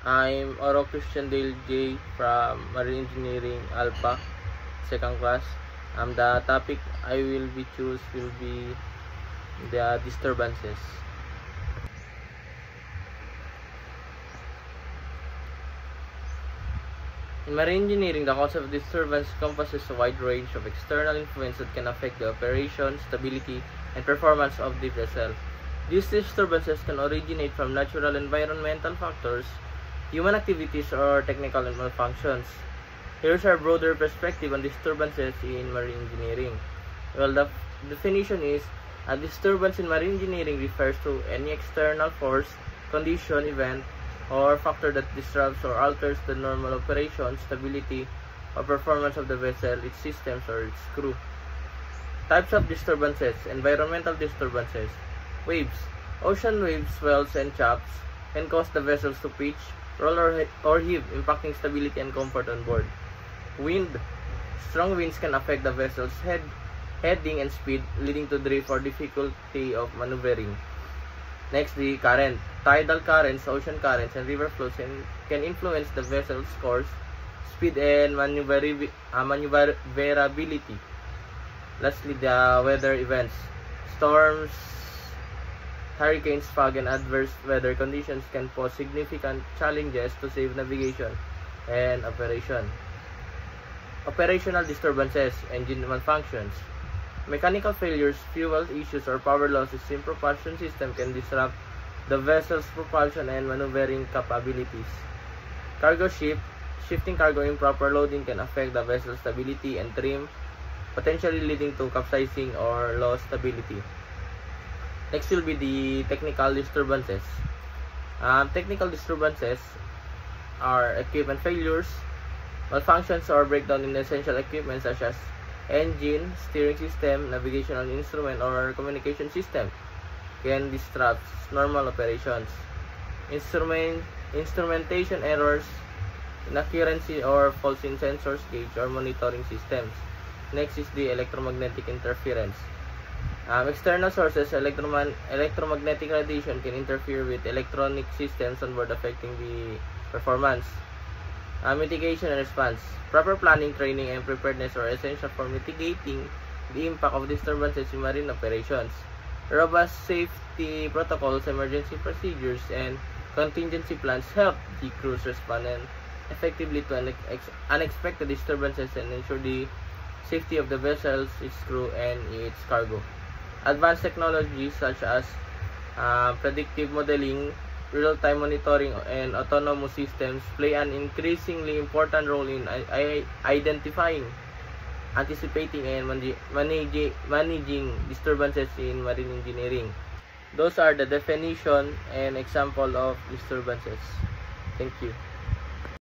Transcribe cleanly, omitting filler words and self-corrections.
I'm Oro Christian Dale J from Marine Engineering Alpha, second class. The topic I will be choose will be the disturbances. In marine engineering, the concept of disturbance encompasses a wide range of external influences that can affect the operation, stability, and performance of the vessel. These disturbances can originate from natural environmental factors, human activities, or technical malfunctions. Here's our broader perspective on disturbances in marine engineering. Well, the definition is a disturbance in marine engineering refers to any external force, condition, event, or factor that disrupts or alters the normal operation, stability, or performance of the vessel, its systems, or its crew. Types of disturbances: environmental disturbances. Waves. Ocean waves, swells, and chops can cause the vessels to pitch, roll, or heave, impacting stability and comfort on board. Wind. Strong winds can affect the vessel's heading and speed, leading to drift or difficulty of maneuvering. Next, the current. Tidal currents, ocean currents, and river flows can influence the vessel's course, speed, and maneuverability. Lastly, the weather events. Storms, hurricanes, fog, and adverse weather conditions can pose significant challenges to safe navigation and operation. Operational disturbances, engine malfunctions. Mechanical failures, fuel issues, or power losses in propulsion system can disrupt the vessel's propulsion and maneuvering capabilities. Cargo shift. Shifting cargo, improper loading can affect the vessel's stability and trim, potentially leading to capsizing or lost stability. Next will be the technical disturbances. Technical disturbances are equipment failures, malfunctions or breakdown in essential equipment such as engine, steering system, navigational instrument, or communication system can disrupt normal operations. Instrumentation errors, inaccuracy or faults in sensors, gauge, or monitoring systems. Next is the electromagnetic interference. External sources, electromagnetic radiation can interfere with electronic systems on board, affecting the performance. Mitigation and response. Proper planning, training, and preparedness are essential for mitigating the impact of disturbances in marine operations. Robust safety protocols, emergency procedures, and contingency plans help the crews respond effectively to unexpected disturbances and ensure the safety of the vessels, its crew, and its cargo. Advanced technologies such as predictive modeling, real-time monitoring, and autonomous systems play an increasingly important role in identifying, anticipating, and managing disturbances in marine engineering. Those are the definition and example of disturbances. Thank you.